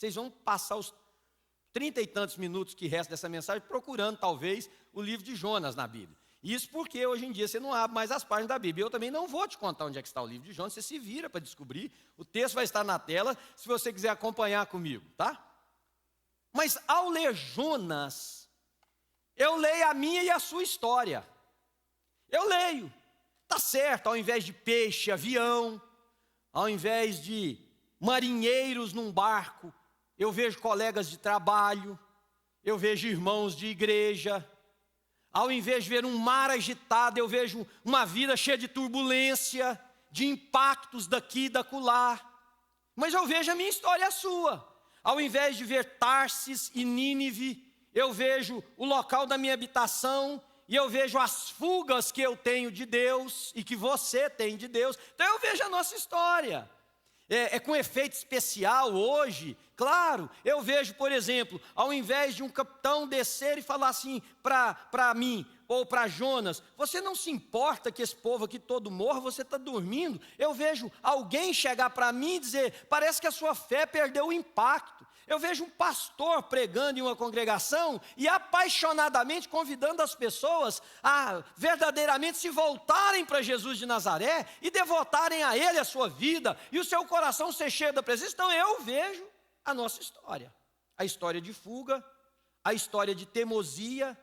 Vocês vão passar os 30 e tantos minutos que restam dessa mensagem procurando, talvez, o livro de Jonas na Bíblia. Isso porque hoje em dia você não abre mais as páginas da Bíblia. Eu também não vou te contar onde é que está o livro de Jonas, você se vira para descobrir. O texto vai estar na tela, se você quiser acompanhar comigo, tá? Mas ao ler Jonas, eu leio a minha e a sua história. Eu leio, tá certo, ao invés de peixe, avião, ao invés de marinheiros num barco, eu vejo colegas de trabalho, eu vejo irmãos de igreja. Ao invés de ver um mar agitado, eu vejo uma vida cheia de turbulência, de impactos daqui e dacolá. Mas eu vejo a minha história e a sua. Ao invés de ver Tarsis e Nínive, eu vejo o local da minha habitação e eu vejo as fugas que eu tenho de Deus e que você tem de Deus. Então eu vejo a nossa história. É com efeito especial hoje, claro, eu vejo, por exemplo, ao invés de um capitão descer e falar assim para mim, ou para Jonas, você não se importa que esse povo aqui todo morra, você está dormindo. Eu vejo alguém chegar para mim e dizer, parece que a sua fé perdeu o impacto. Eu vejo um pastor pregando em uma congregação e apaixonadamente convidando as pessoas a verdadeiramente se voltarem para Jesus de Nazaré e devotarem a Ele a sua vida e o seu coração ser cheio da presença. Então eu vejo a nossa história. A história de fuga, a história de teimosia,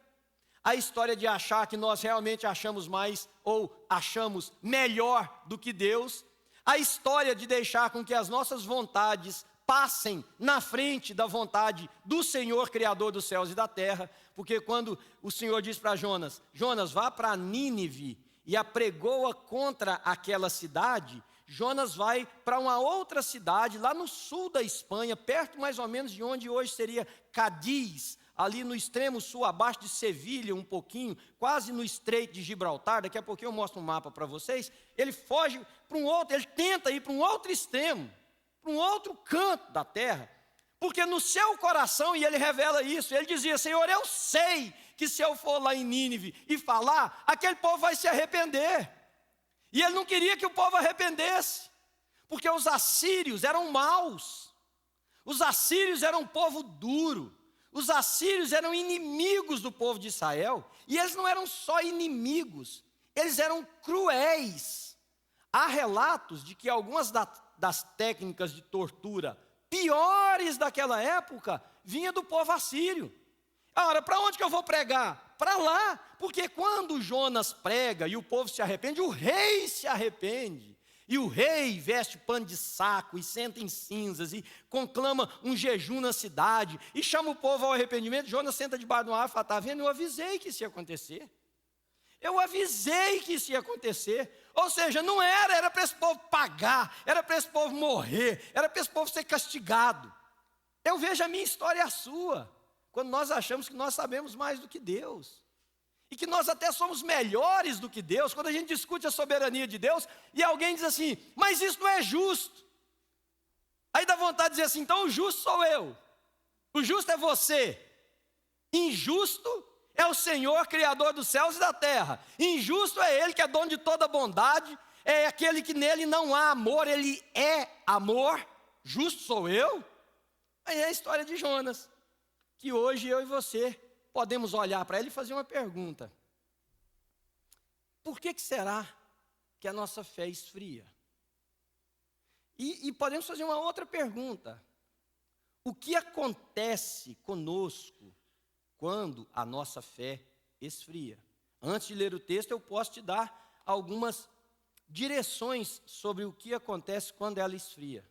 a história de achar que nós realmente achamos mais ou achamos melhor do que Deus, a história de deixar com que as nossas vontades passem na frente da vontade do Senhor, Criador dos céus e da terra, porque quando o Senhor diz para Jonas, Jonas, vá para Nínive e apregoa contra aquela cidade, Jonas vai para uma outra cidade, lá no sul da Espanha, perto mais ou menos de onde hoje seria Cádiz, ali no extremo sul, abaixo de Sevilha um pouquinho, quase no Estreito de Gibraltar. Daqui a pouquinho eu mostro um mapa para vocês. Ele foge para um outro, ele tenta ir para um outro extremo, para um outro canto da terra, porque no seu coração, e ele revela isso, ele dizia, Senhor, eu sei que se eu for lá em Nínive e falar, aquele povo vai se arrepender. E ele não queria que o povo arrependesse, porque os assírios eram maus, os assírios eram um povo duro, os assírios eram inimigos do povo de Israel, e eles não eram só inimigos, eles eram cruéis. Há relatos de que algumas das técnicas de tortura piores daquela época vinha do povo assírio. Ora, para onde que eu vou pregar? Para lá, porque quando Jonas prega e o povo se arrepende, o rei se arrepende. E o rei veste pano de saco e senta em cinzas e conclama um jejum na cidade e chama o povo ao arrependimento. Jonas senta debaixo de uma árvore e fala, está vendo? Eu avisei que isso ia acontecer. Eu avisei que isso ia acontecer. Ou seja, não era para esse povo pagar, era para esse povo morrer, era para esse povo ser castigado. Eu vejo a minha história e a sua, quando nós achamos que nós sabemos mais do que Deus. E que nós até somos melhores do que Deus, quando a gente discute a soberania de Deus, e alguém diz assim, mas isso não é justo. Aí dá vontade de dizer assim, então o justo sou eu, o justo é você, injusto é o Senhor, Criador dos céus e da terra. Injusto é Ele que é dono de toda bondade, é aquele que nele não há amor, Ele é amor. Justo sou eu? Aí é a história de Jonas, que hoje eu e você podemos olhar para ele e fazer uma pergunta. Por que será que a nossa fé esfria? E podemos fazer uma outra pergunta. O que acontece conosco quando a nossa fé esfria? Antes de ler o texto, eu posso te dar algumas direções sobre o que acontece quando ela esfria.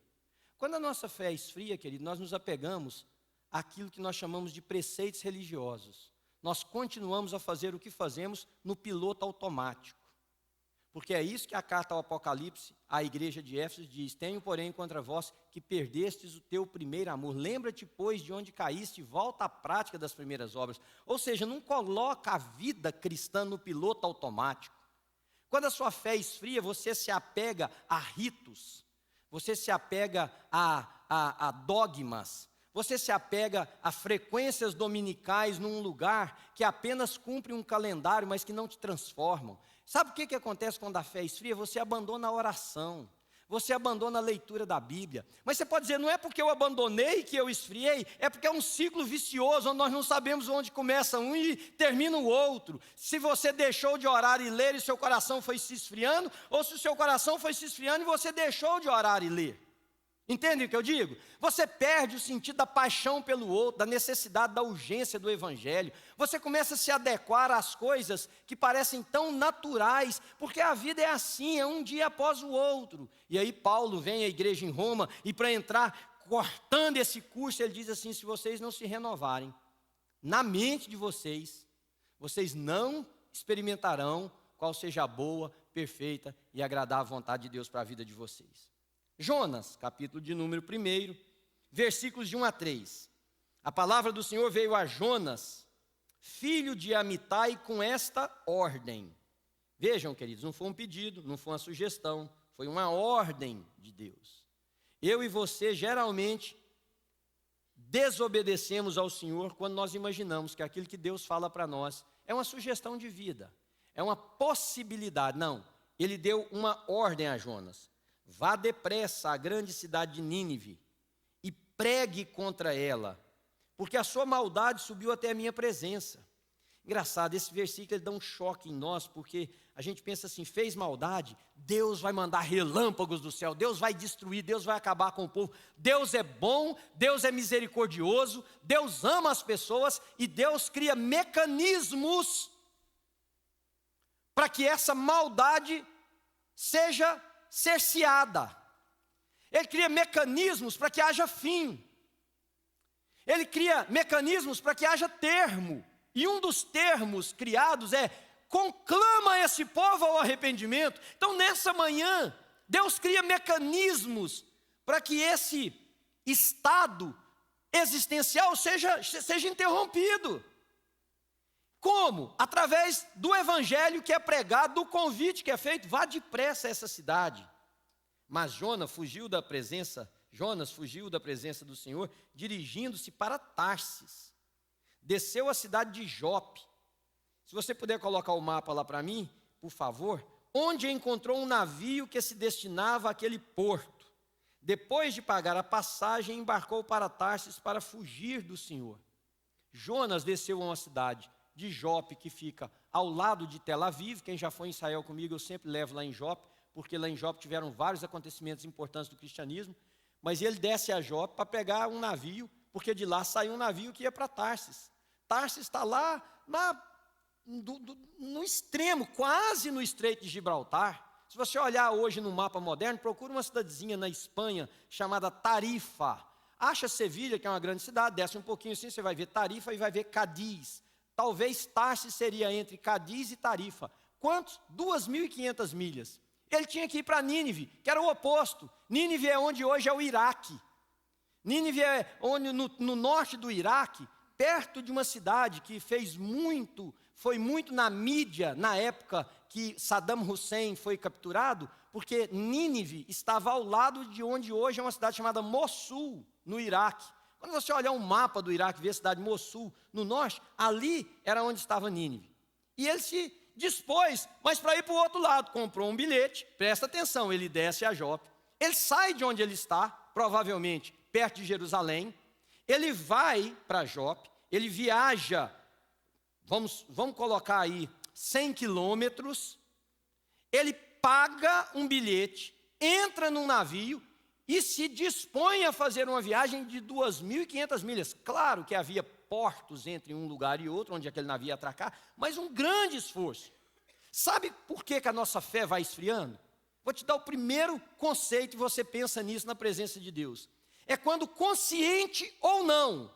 Quando a nossa fé esfria, querido, nós nos apegamos àquilo que nós chamamos de preceitos religiosos. Nós continuamos a fazer o que fazemos no piloto automático. Porque é isso que a carta ao Apocalipse, à igreja de Éfeso diz, tenho, porém, contra vós que perdestes o teu primeiro amor. Lembra-te, pois, de onde caíste e volta à prática das primeiras obras. Ou seja, não coloca a vida cristã no piloto automático. Quando a sua fé esfria, você se apega a ritos, você se apega a dogmas, você se apega a frequências dominicais num lugar que apenas cumpre um calendário, mas que não te transformam. Sabe o que acontece quando a fé esfria? Você abandona a oração, você abandona a leitura da Bíblia. Mas você pode dizer, não é porque eu abandonei que eu esfriei, é porque é um ciclo vicioso, onde nós não sabemos onde começa um e termina o outro. Se você deixou de orar e ler e seu coração foi se esfriando, ou se o seu coração foi se esfriando e você deixou de orar e ler. Entende o que eu digo? Você perde o sentido da paixão pelo outro, da necessidade, da urgência do Evangelho. Você começa a se adequar às coisas que parecem tão naturais, porque a vida é assim, é um dia após o outro. E aí Paulo vem à igreja em Roma, e para entrar cortando esse curso, ele diz assim, se vocês não se renovarem na mente de vocês, vocês não experimentarão qual seja a boa, perfeita e agradável vontade de Deus para a vida de vocês. Jonas, capítulo de número 1, versículos de 1 a 3. A palavra do Senhor veio a Jonas, filho de Amitai, com esta ordem. Vejam, queridos, não foi um pedido, não foi uma sugestão, foi uma ordem de Deus. Eu e você, geralmente, desobedecemos ao Senhor quando nós imaginamos que aquilo que Deus fala para nós é uma sugestão de vida, é uma possibilidade. Não, ele deu uma ordem a Jonas. Vá depressa à grande cidade de Nínive e pregue contra ela, porque a sua maldade subiu até a minha presença. Engraçado, esse versículo ele dá um choque em nós, porque a gente pensa assim, fez maldade, Deus vai mandar relâmpagos do céu, Deus vai destruir, Deus vai acabar com o povo. Deus é bom, Deus é misericordioso, Deus ama as pessoas e Deus cria mecanismos para que essa maldade seja cerceada. Ele cria mecanismos para que haja fim. Ele cria mecanismos para que haja termo. E um dos termos criados é: conclama esse povo ao arrependimento. Então, nessa manhã, Deus cria mecanismos para que esse estado existencial seja interrompido. Como? Através do evangelho que é pregado, do convite que é feito, vá depressa a essa cidade. Mas Jonas fugiu da presença do Senhor, dirigindo-se para Tarsis. Desceu à cidade de Jope. Se você puder colocar o mapa lá para mim, por favor. Onde encontrou um navio que se destinava àquele porto. Depois de pagar a passagem, embarcou para Tarsis para fugir do Senhor. Jonas desceu a uma cidade de Jope, que fica ao lado de Tel Aviv. Quem já foi em Israel comigo, eu sempre levo lá em Jope, porque lá em Jope tiveram vários acontecimentos importantes do cristianismo. Mas ele desce a Jope para pegar um navio, porque de lá saiu um navio que ia para Tarsis. Tarsis está lá no extremo, quase no Estreito de Gibraltar. Se você olhar hoje no mapa moderno, procura uma cidadezinha na Espanha chamada Tarifa. Acha Sevilha, que é uma grande cidade, desce um pouquinho assim, você vai ver Tarifa e vai ver Cádiz. Talvez Tarsis seria entre Cádiz e Tarifa. Quantos? 2.500 milhas. Ele tinha que ir para Nínive, que era o oposto. Nínive é onde hoje é o Iraque. Nínive é onde, no norte do Iraque, perto de uma cidade que foi muito na mídia na época que Saddam Hussein foi capturado, porque Nínive estava ao lado de onde hoje é uma cidade chamada Mossul, no Iraque. Quando você olhar um mapa do Iraque e ver a cidade de Mossul, no norte, ali era onde estava Nínive. E ele se dispôs, mas para ir para o outro lado, comprou um bilhete, presta atenção, ele desce a Jope, ele sai de onde ele está, provavelmente perto de Jerusalém, ele vai para Jope, ele viaja, vamos colocar aí, 100 quilômetros, ele paga um bilhete, entra num navio, e se dispõe a fazer uma viagem de 2.500 milhas. Claro que havia portos entre um lugar e outro, onde aquele navio ia atracar, mas um grande esforço. Sabe por que a nossa fé vai esfriando? Vou te dar o primeiro conceito e você pensa nisso na presença de Deus. É quando, consciente ou não,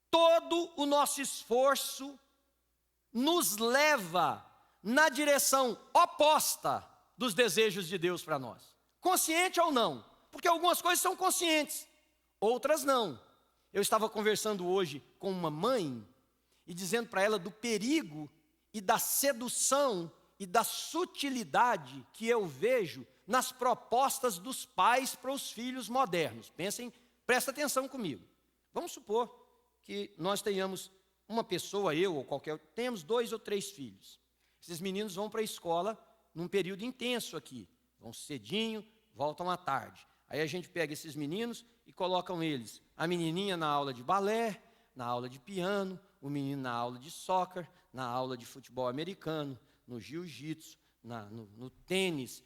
todo o nosso esforço nos leva na direção oposta dos desejos de Deus para nós. Consciente ou não? Porque algumas coisas são conscientes, outras não. Eu estava conversando hoje com uma mãe e dizendo para ela do perigo e da sedução e da sutilidade que eu vejo nas propostas dos pais para os filhos modernos. Presta atenção comigo. Vamos supor que nós tenhamos uma pessoa, eu ou qualquer, temos 2 ou 3 filhos. Esses meninos vão para a escola num período intenso aqui. Vão cedinho, voltam à tarde. Aí a gente pega esses meninos e colocam eles, a menininha na aula de balé, na aula de piano, o menino na aula de soccer, na aula de futebol americano, no jiu-jitsu, no tênis,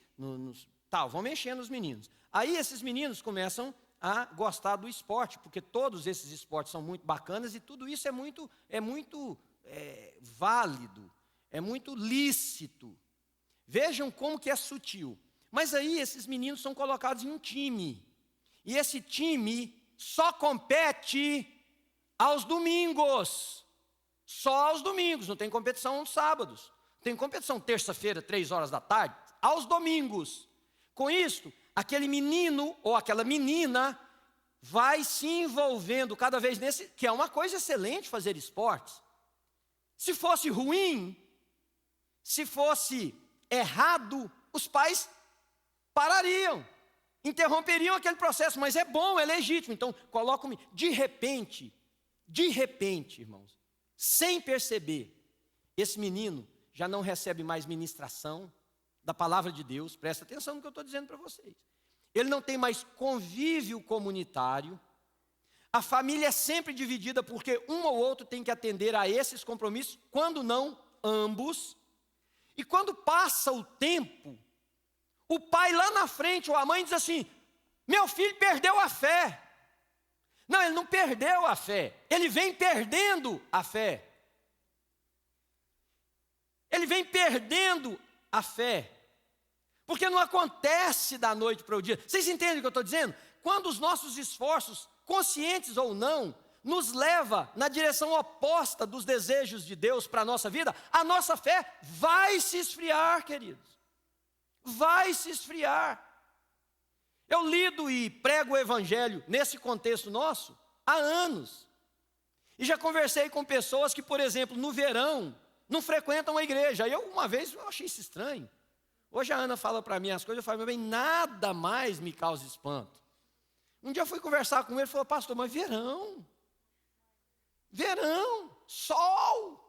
tal, vão mexendo os meninos. Aí esses meninos começam a gostar do esporte, porque todos esses esportes são muito bacanas e tudo isso é muito válido, é muito lícito. Vejam como que é sutil. Mas aí esses meninos são colocados em um time. E esse time só compete aos domingos. Só aos domingos, não tem competição aos sábados. Tem competição terça-feira, 3 horas da tarde, aos domingos. Com isso, aquele menino ou aquela menina vai se envolvendo cada vez nesse, que é uma coisa excelente fazer esportes. Se fosse ruim, se fosse errado, os pais parariam, interromperiam aquele processo, mas é bom, é legítimo. Então, coloca-me, de repente, irmãos, sem perceber, esse menino já não recebe mais ministração da palavra de Deus, presta atenção no que eu estou dizendo para vocês. Ele não tem mais convívio comunitário, a família é sempre dividida porque um ou outro tem que atender a esses compromissos, quando não, ambos. E quando passa o tempo, o pai lá na frente, ou a mãe diz assim, meu filho perdeu a fé. Não, ele não perdeu a fé, ele vem perdendo a fé. Ele vem perdendo a fé, porque não acontece da noite para o dia. Vocês entendem o que eu estou dizendo? Quando os nossos esforços, conscientes ou não, nos leva na direção oposta dos desejos de Deus para a nossa vida, a nossa fé vai se esfriar, queridos. Vai se esfriar. Eu lido e prego o evangelho nesse contexto nosso há anos. E já conversei com pessoas que, por exemplo, no verão, não frequentam a igreja. Uma vez eu achei isso estranho. Hoje a Ana fala para mim as coisas, eu falo, meu bem, nada mais me causa espanto. Um dia eu fui conversar com ele, ele falou, pastor, mas verão, sol.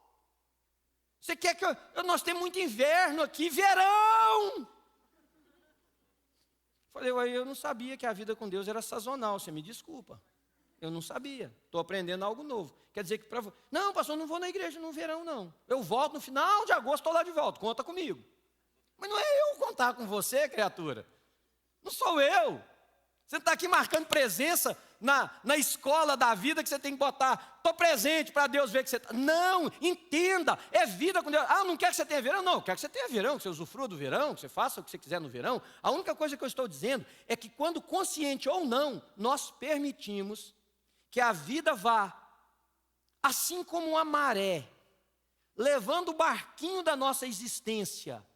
Você quer que nós temos muito inverno aqui, verão. Falei, eu não sabia que a vida com Deus era sazonal, você me desculpa. Eu não sabia, estou aprendendo algo novo. Quer dizer que para você, não, pastor, não vou na igreja no verão, não. Eu volto no final de agosto, estou lá de volta, conta comigo. Mas não é eu contar com você, criatura. Não sou eu. Você está aqui marcando presença na escola da vida que você tem que botar. Estou presente para Deus ver que você está. Não, entenda, é vida com Deus. Ah, não quer que você tenha verão? Não, quer que você tenha verão, que você usufrua do verão, que você faça o que você quiser no verão. A única coisa que eu estou dizendo é que quando consciente ou não, nós permitimos que a vida vá, assim como uma maré, levando o barquinho da nossa existência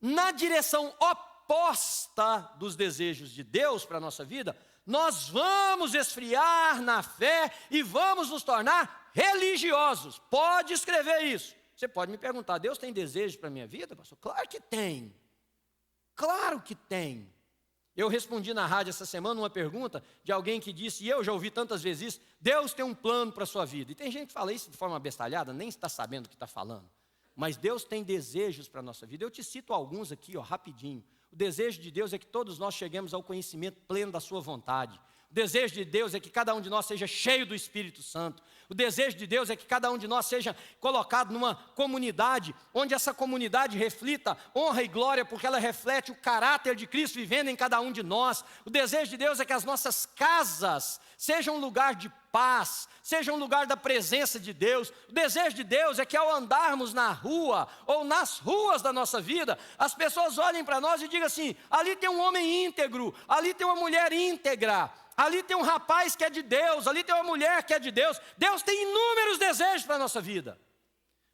na direção oposta dos desejos de Deus para a nossa vida, nós vamos esfriar na fé e vamos nos tornar religiosos. Pode escrever isso. Você pode me perguntar, Deus tem desejo para a minha vida, pastor? Claro que tem. Claro que tem. Eu respondi na rádio essa semana uma pergunta de alguém que disse, e eu já ouvi tantas vezes isso, Deus tem um plano para a sua vida. E tem gente que fala isso de forma bestalhada, nem está sabendo o que está falando. Mas Deus tem desejos para a nossa vida. Eu te cito alguns aqui, rapidinho. O desejo de Deus é que todos nós cheguemos ao conhecimento pleno da sua vontade. O desejo de Deus é que cada um de nós seja cheio do Espírito Santo. O desejo de Deus é que cada um de nós seja colocado numa comunidade, onde essa comunidade reflita honra e glória, porque ela reflete o caráter de Cristo vivendo em cada um de nós. O desejo de Deus é que as nossas casas sejam um lugar de paz, sejam um lugar da presença de Deus. O desejo de Deus é que ao andarmos na rua, ou nas ruas da nossa vida, as pessoas olhem para nós e digam assim, ali tem um homem íntegro, ali tem uma mulher íntegra, ali tem um rapaz que é de Deus, ali tem uma mulher que é de Deus. Deus tem inúmeros desejos para a nossa vida,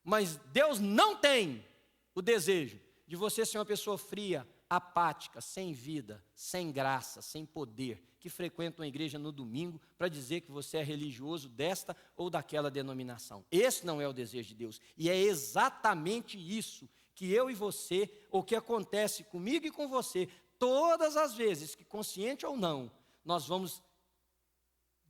mas Deus não tem o desejo de você ser uma pessoa fria, apática, sem vida, sem graça, sem poder, que frequenta uma igreja no domingo para dizer que você é religioso desta ou daquela denominação. Esse não é o desejo de Deus. E é exatamente isso que eu e você, ou que acontece comigo e com você, todas as vezes que, consciente ou não, nós vamos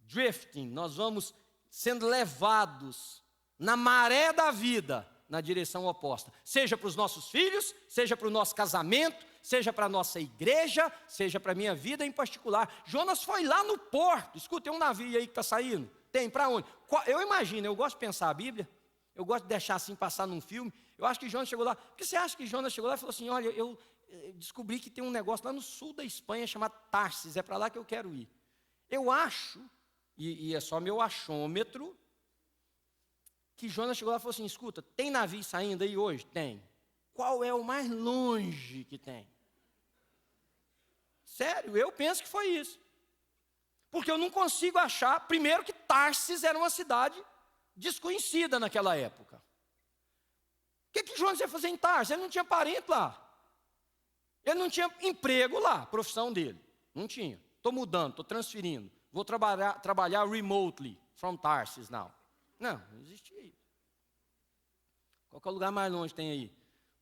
drifting, nós vamos sendo levados na maré da vida, na direção oposta. Seja para os nossos filhos, seja para o nosso casamento, seja para a nossa igreja, seja para a minha vida em particular. Jonas foi lá no porto. Escuta, tem um navio aí que está saindo. Tem, para onde? Eu imagino, eu gosto de pensar a Bíblia, eu gosto de deixar assim passar num filme. Eu acho que Jonas chegou lá. Por que você acha que Jonas chegou lá e falou assim, olha, eu descobri que tem um negócio lá no sul da Espanha chamado Tarsis, é para lá que eu quero ir. Eu acho, e é só meu achômetro, que Jonas chegou lá e falou assim, escuta, tem navio saindo aí hoje? Tem. Qual é o mais longe que tem? Sério, eu penso que foi isso. Porque eu não consigo achar, primeiro que Tarsis era uma cidade desconhecida naquela época. O que Jonas ia fazer em Tarsis? Ele não tinha parente lá. Ele não tinha emprego lá, profissão dele. Não tinha. Estou mudando, estou transferindo. Vou trabalhar remotely from Tarsis now. Não existia isso. Qual que é o lugar mais longe que tem aí?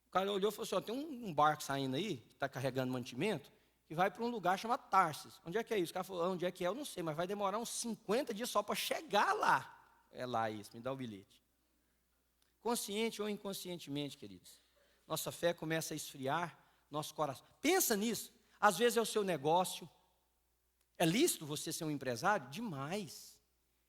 O cara olhou e falou assim, ó, tem um barco saindo aí, que está carregando mantimento, que vai para um lugar chamado Tarsis. Onde é que é isso? O cara falou, onde é que é? Eu não sei, mas vai demorar uns 50 dias só para chegar lá. É lá isso, me dá o bilhete. Consciente ou inconscientemente, queridos, nossa fé começa a esfriar, nosso coração. Pensa nisso. Às vezes é o seu negócio. É lícito você ser um empresário? Demais.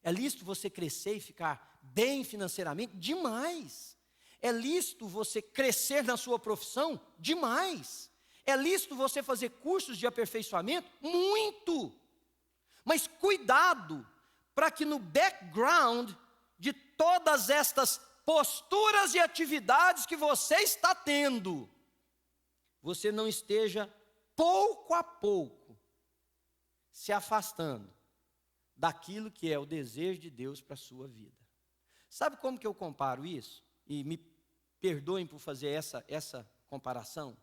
É lícito você crescer e ficar bem financeiramente? Demais. É lícito você crescer na sua profissão? Demais. É lícito você fazer cursos de aperfeiçoamento? Muito. Mas cuidado para que no background de todas estas posturas e atividades que você está tendo, você não esteja pouco a pouco se afastando daquilo que é o desejo de Deus para a sua vida. Sabe como que eu comparo isso? E me perdoem por fazer essa comparação.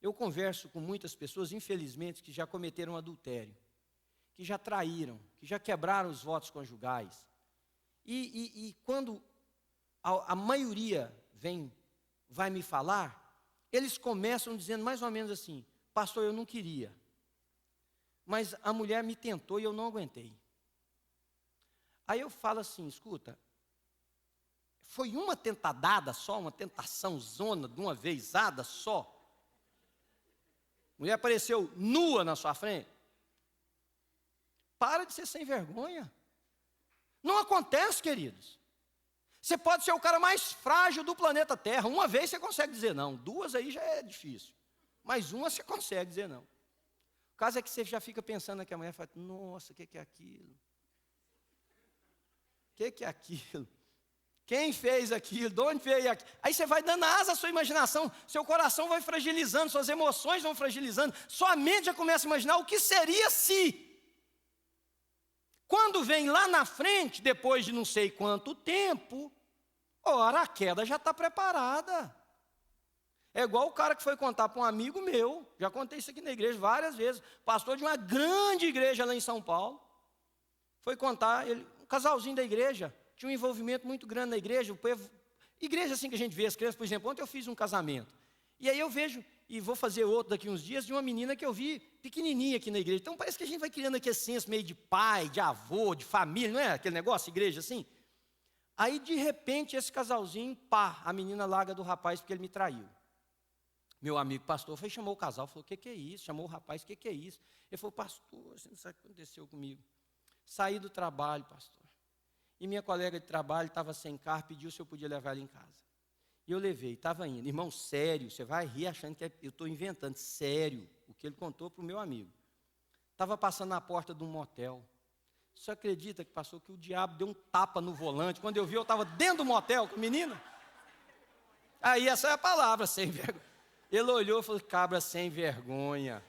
Eu converso com muitas pessoas, infelizmente, que já cometeram adultério, que já traíram, que já quebraram os votos conjugais. E quando a maioria vai me falar, eles começam dizendo mais ou menos assim, pastor, eu não queria, mas a mulher me tentou e eu não aguentei. Aí eu falo assim, escuta, foi uma tentadada só, uma tentação zona de uma vezada só? A mulher apareceu nua na sua frente? Para de ser sem vergonha. Não acontece, queridos. Você pode ser o cara mais frágil do planeta Terra. Uma vez você consegue dizer não. Duas aí já é difícil. Mas uma você consegue dizer não. O caso é que você já fica pensando que a mulher fala, nossa, o que é aquilo? O que é aquilo? Quem fez aquilo? De onde veio aquilo? Aí você vai dando asa à sua imaginação, seu coração vai fragilizando, suas emoções vão fragilizando, sua mente já começa a imaginar o que seria se. Quando vem lá na frente, depois de não sei quanto tempo, ora, a queda já está preparada. É igual o cara que foi contar para um amigo meu, já contei isso aqui na igreja várias vezes, pastor de uma grande igreja lá em São Paulo, foi contar, um casalzinho da igreja, tinha um envolvimento muito grande na igreja, o povo, igreja assim que a gente vê as crianças, por exemplo, ontem eu fiz um casamento, e aí eu vejo, e vou fazer outro daqui uns dias, de uma menina que eu vi pequenininha aqui na igreja, então parece que a gente vai criando aquele senso meio de pai, de avô, de família, não é aquele negócio, igreja assim? Aí de repente esse casalzinho, pá, a menina larga do rapaz porque ele me traiu. Meu amigo pastor foi, chamou o casal, falou, o que é isso? Chamou o rapaz, o que é isso? Ele falou, pastor, você não sabe o que aconteceu comigo. Saí do trabalho, pastor. E minha colega de trabalho estava sem carro, pediu se eu podia levar ela em casa. E eu levei, estava indo. Irmão, sério, você vai rir achando que eu estou inventando. Sério, o que ele contou para o meu amigo. Estava passando na porta de um motel. Você acredita que passou que o diabo deu um tapa no volante? Quando eu vi, eu estava dentro do motel com a menina. Aí essa é a palavra, sem vergonha. Ele olhou e falou, cabra sem vergonha.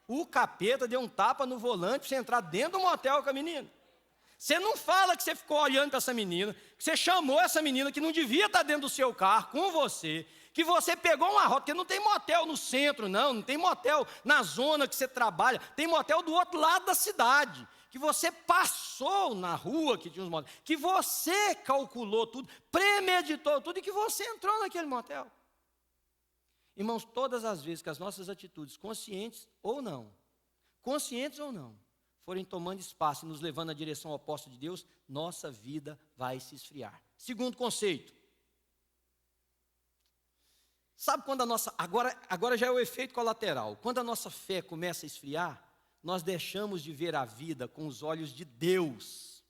O capeta deu um tapa no volante para você entrar dentro do motel com a menina. Você não fala que você ficou olhando para essa menina, que você chamou essa menina que não devia estar dentro do seu carro com você, que você pegou uma rota, porque não tem motel no centro, não tem motel na zona que você trabalha, tem motel do outro lado da cidade, que você passou na rua que tinha uns motéis, que você calculou tudo, premeditou tudo e que você entrou naquele motel. Irmãos, todas as vezes que as nossas atitudes, conscientes ou não, forem tomando espaço e nos levando na direção oposta de Deus, nossa vida vai se esfriar. Segundo conceito. Sabe quando a nossa... Agora já é o efeito colateral. Quando a nossa fé começa a esfriar, nós deixamos de ver a vida com os olhos de Deus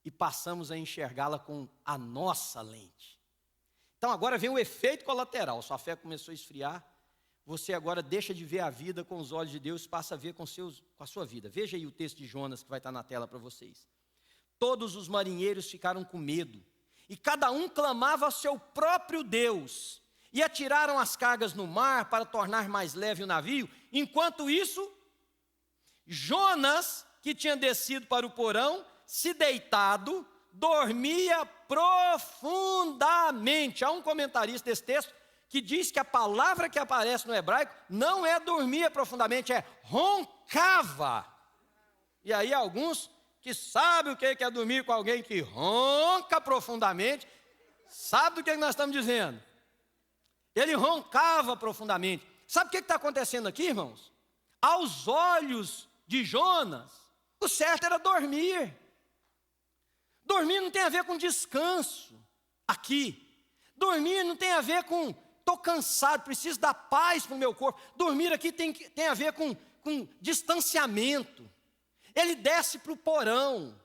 e passamos a enxergá-la com a nossa lente. Então agora vem o efeito colateral. Sua fé começou a esfriar, você agora deixa de ver a vida com os olhos de Deus e passa a ver com a sua vida. Veja aí o texto de Jonas que vai estar na tela para vocês. Todos os marinheiros ficaram com medo, e cada um clamava ao seu próprio Deus, e atiraram as cargas no mar para tornar mais leve o navio. Enquanto isso, Jonas, que tinha descido para o porão, se deitado, dormia profundamente. Há um comentarista desse texto que diz que a palavra que aparece no hebraico não é dormia profundamente, é roncava. E aí alguns que sabem o que é dormir com alguém que ronca profundamente, sabe do que nós estamos dizendo. Ele roncava profundamente. Sabe o que está acontecendo aqui, irmãos? Aos olhos de Jonas, o certo era dormir. Dormir não tem a ver com descanso aqui. Dormir não tem a ver com estou cansado, preciso dar paz para o meu corpo. Dormir aqui tem a ver com distanciamento. Ele desce para o porão,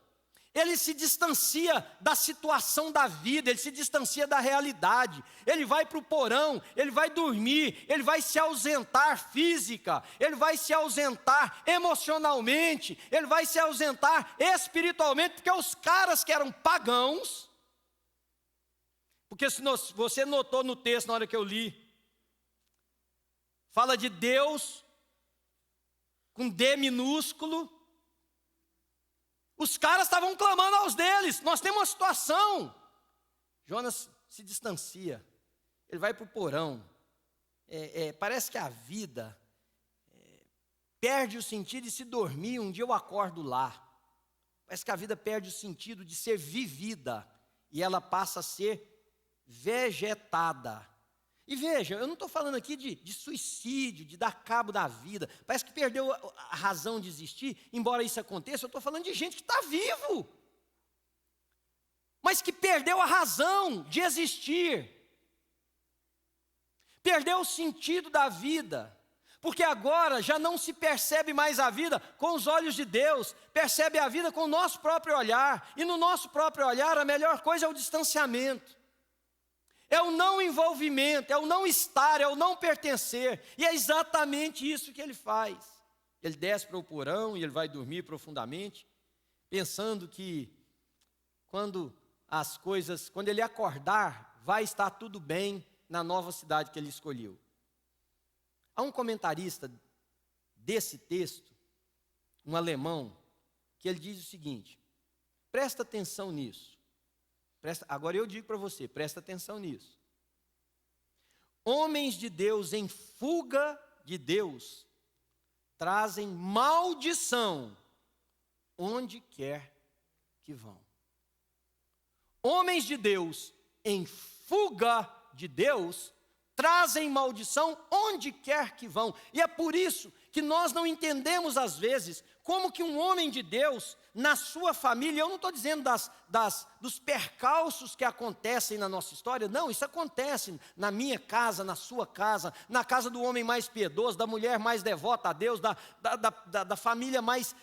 ele se distancia da situação da vida, ele se distancia da realidade. Ele vai para o porão, ele vai dormir, ele vai se ausentar física, ele vai se ausentar emocionalmente, ele vai se ausentar espiritualmente, porque os caras que eram pagãos, porque se você notou no texto na hora que eu li, fala de Deus com D minúsculo. Os caras estavam clamando aos deles, nós temos uma situação. Jonas se distancia, ele vai para o porão. Parece que a vida perde o sentido de se dormir, um dia eu acordo lá. Parece que a vida perde o sentido de ser vivida, e ela passa a ser vegetada. E veja, eu não estou falando aqui de suicídio, de dar cabo da vida. Parece que perdeu a razão de existir. Embora isso aconteça, eu estou falando de gente que está vivo, mas que perdeu a razão de existir. Perdeu o sentido da vida. Porque agora já não se percebe mais a vida com os olhos de Deus. Percebe a vida com o nosso próprio olhar. E no nosso próprio olhar, a melhor coisa é o distanciamento. É o não envolvimento, é o não estar, é o não pertencer. E é exatamente isso que ele faz. Ele desce para o porão e ele vai dormir profundamente, pensando que quando ele acordar, vai estar tudo bem na nova cidade que ele escolheu. Há um comentarista desse texto, um alemão, que ele diz o seguinte: presta atenção nisso. Agora eu digo para você, presta atenção nisso. Homens de Deus em fuga de Deus trazem maldição onde quer que vão. Homens de Deus em fuga de Deus trazem maldição onde quer que vão. E é por isso que nós não entendemos às vezes como que um homem de Deus, na sua família, eu não estou dizendo dos percalços que acontecem na nossa história, não, isso acontece na minha casa, na sua casa, na casa do homem mais piedoso, da mulher mais devota a Deus, da família mais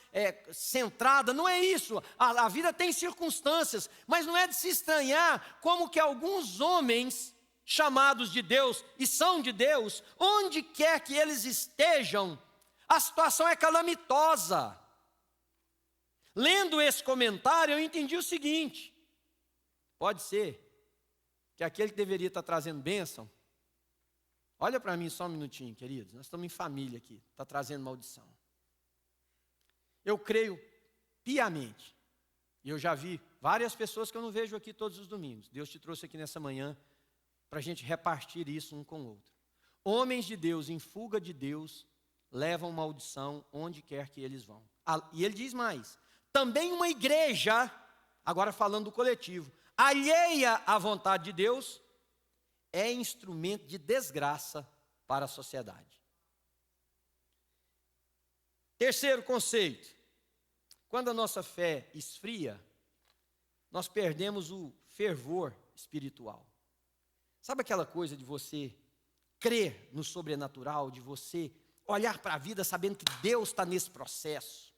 centrada, não é isso, a vida tem circunstâncias, mas não é de se estranhar como que alguns homens chamados de Deus e são de Deus, onde quer que eles estejam, a situação é calamitosa. Lendo esse comentário, eu entendi o seguinte: pode ser que aquele que deveria estar trazendo bênção, olha para mim só um minutinho, queridos, nós estamos em família aqui, está trazendo maldição. Eu creio piamente, e eu já vi várias pessoas que eu não vejo aqui todos os domingos. Deus te trouxe aqui nessa manhã para a gente repartir isso um com o outro. Homens de Deus em fuga de Deus levam maldição onde quer que eles vão. E ele diz mais: também uma igreja, agora falando do coletivo, alheia à vontade de Deus, é instrumento de desgraça para a sociedade. Terceiro conceito: quando a nossa fé esfria, nós perdemos o fervor espiritual. Sabe aquela coisa de você crer no sobrenatural, de você olhar para a vida sabendo que Deus está nesse processo.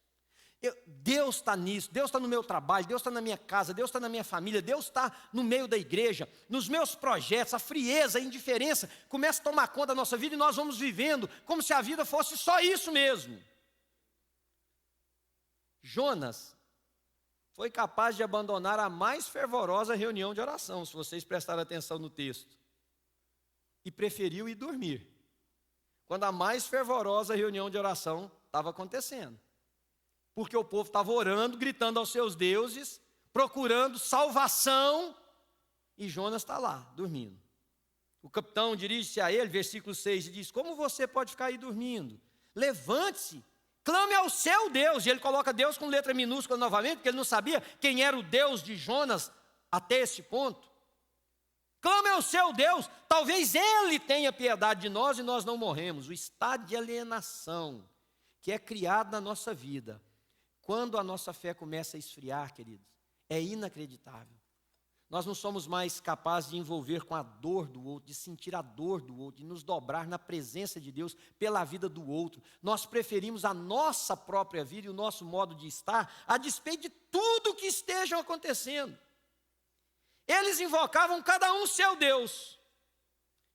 Deus está nisso, Deus está no meu trabalho, Deus está na minha casa, Deus está na minha família, Deus está no meio da igreja, nos meus projetos. A frieza, a indiferença começa a tomar conta da nossa vida e nós vamos vivendo como se a vida fosse só isso mesmo. Jonas foi capaz de abandonar a mais fervorosa reunião de oração, se vocês prestarem atenção no texto, e preferiu ir dormir, quando a mais fervorosa reunião de oração estava acontecendo. Porque o povo estava orando, gritando aos seus deuses, procurando salvação, e Jonas está lá, dormindo. O capitão dirige-se a ele, versículo 6, e diz: como você pode ficar aí dormindo? Levante-se, clame ao seu Deus. E ele coloca Deus com letra minúscula novamente, porque ele não sabia quem era o Deus de Jonas até esse ponto. Clame ao seu Deus, talvez Ele tenha piedade de nós e nós não morremos. O estado de alienação que é criado na nossa vida, quando a nossa fé começa a esfriar, queridos, é inacreditável. Nós não somos mais capazes de envolver com a dor do outro, de sentir a dor do outro, de nos dobrar na presença de Deus pela vida do outro. Nós preferimos a nossa própria vida e o nosso modo de estar, a despeito de tudo que esteja acontecendo. Eles invocavam cada um seu Deus.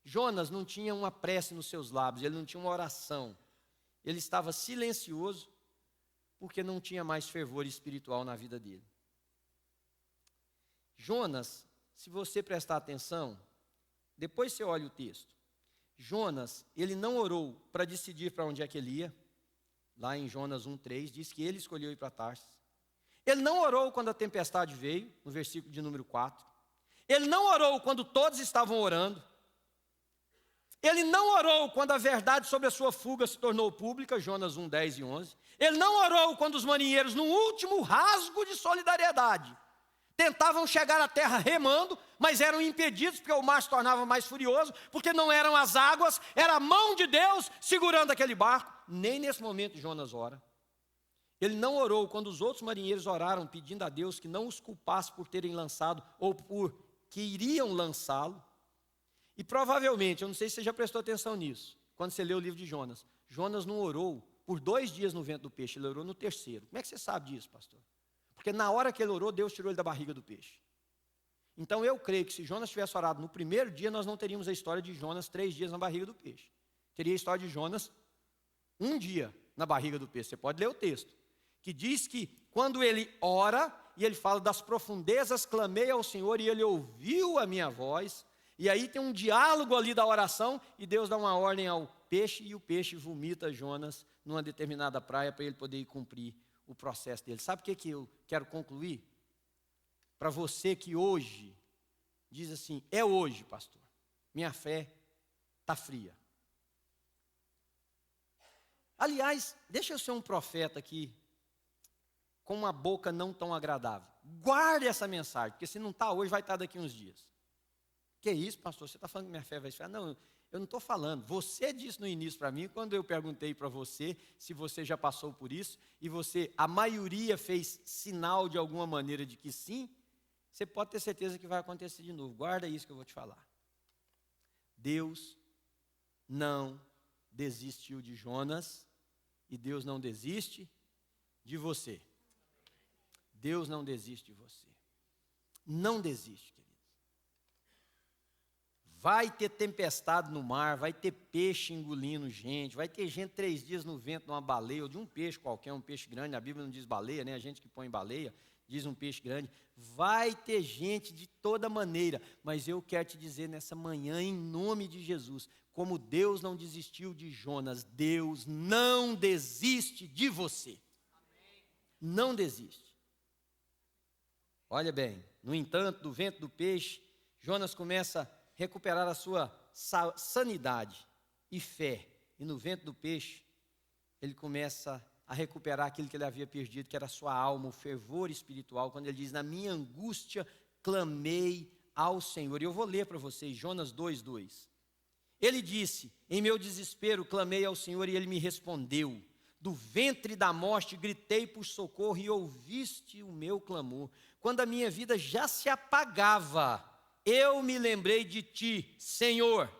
Jonas não tinha uma prece nos seus lábios, ele não tinha uma oração. Ele estava silencioso, porque não tinha mais fervor espiritual na vida dele. Jonas, se você prestar atenção, depois você olha o texto. Jonas, ele não orou para decidir para onde é que ele ia. Lá em Jonas 1,3, diz que ele escolheu ir para Tarsis. Ele não orou quando a tempestade veio, no versículo de número 4. Ele não orou quando todos estavam orando. Ele não orou quando a verdade sobre a sua fuga se tornou pública, Jonas 1, 10 e 11. Ele não orou quando os marinheiros, no último rasgo de solidariedade, tentavam chegar à terra remando, mas eram impedidos porque o mar se tornava mais furioso, porque não eram as águas, era a mão de Deus segurando aquele barco. Nem nesse momento Jonas ora. Ele não orou quando os outros marinheiros oraram, pedindo a Deus que não os culpasse por terem lançado ou por que iriam lançá-lo. E provavelmente, eu não sei se você já prestou atenção nisso, quando você lê o livro de Jonas, Jonas não orou por 2 dias no ventre do peixe, ele orou no terceiro. Como é que você sabe disso, pastor? Porque na hora que ele orou, Deus tirou ele da barriga do peixe. Então eu creio que se Jonas tivesse orado no primeiro dia, nós não teríamos a história de Jonas 3 dias na barriga do peixe. Teria a história de Jonas 1 dia na barriga do peixe. Você pode ler o texto, que diz que quando ele ora, e ele fala: das profundezas clamei ao Senhor e ele ouviu a minha voz. E aí tem um diálogo ali da oração, e Deus dá uma ordem ao peixe, e o peixe vomita Jonas numa determinada praia para ele poder ir cumprir o processo dele. Sabe o que eu quero concluir? Para você que hoje diz assim: é hoje, pastor, minha fé está fria. Aliás, deixa eu ser um profeta aqui, com uma boca não tão agradável. Guarde essa mensagem, porque se não está hoje, vai estar daqui uns dias. Que isso, pastor? Você está falando que minha fé vai esfriar? Não, eu não estou falando. Você disse no início para mim, quando eu perguntei para você se você já passou por isso, e a maioria fez sinal de alguma maneira de que sim, você pode ter certeza que vai acontecer de novo. Guarda isso que eu vou te falar. Deus não desistiu de Jonas, e Deus não desiste de você. Deus não desiste de você. Não desiste, queridos. Vai ter tempestade no mar, vai ter peixe engolindo gente, vai ter gente 3 dias no vento de uma baleia, ou de um peixe qualquer, um peixe grande. A Bíblia não diz baleia, né? A gente que põe baleia diz um peixe grande. Vai ter gente de toda maneira, mas eu quero te dizer nessa manhã, em nome de Jesus, como Deus não desistiu de Jonas, Deus não desiste de você. Não desiste. Olha bem, no entanto, do ventre do peixe, Jonas começa a recuperar a sua sanidade e fé. E no ventre do peixe, ele começa a recuperar aquilo que ele havia perdido, que era a sua alma, o fervor espiritual, quando ele diz: na minha angústia clamei ao Senhor. E eu vou ler para vocês, Jonas 2:2. Ele disse: em meu desespero clamei ao Senhor e ele me respondeu. Do ventre da morte gritei por socorro e ouviste o meu clamor. Quando a minha vida já se apagava, eu me lembrei de ti, Senhor,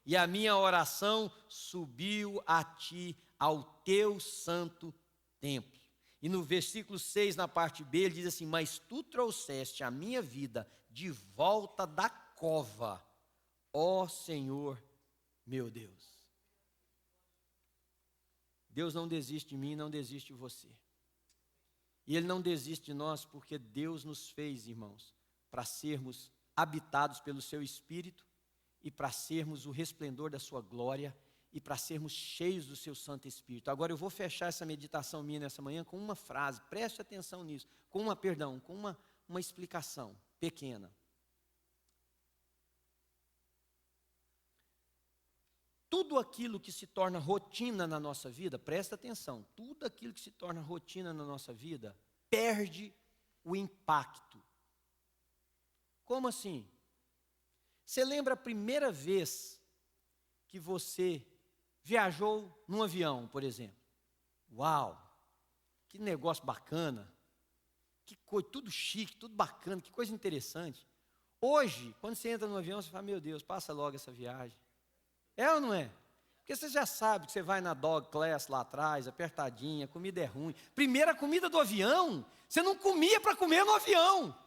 e a minha oração subiu a ti, ao teu santo templo. E no versículo 6, na parte B, ele diz assim: mas tu trouxeste a minha vida de volta da cova, ó Senhor meu Deus. Deus não desiste de mim, não desiste de você. E Ele não desiste de nós porque Deus nos fez, irmãos, para sermos habitados pelo Seu Espírito e para sermos o resplendor da Sua glória e para sermos cheios do Seu Santo Espírito. Agora eu vou fechar essa meditação minha nessa manhã com uma frase, preste atenção nisso, com uma explicação pequena. Tudo aquilo que se torna rotina na nossa vida, presta atenção, tudo aquilo que se torna rotina na nossa vida, perde o impacto. Como assim? Você lembra a primeira vez que você viajou num avião, por exemplo? Uau, que negócio bacana, que coisa, tudo chique, tudo bacana, que coisa interessante. Hoje, quando você entra no avião, você fala: meu Deus, passa logo essa viagem. É ou não é? Porque você já sabe que você vai na dog class lá atrás, apertadinha, a comida é ruim. Primeira comida do avião, você não comia para comer no avião.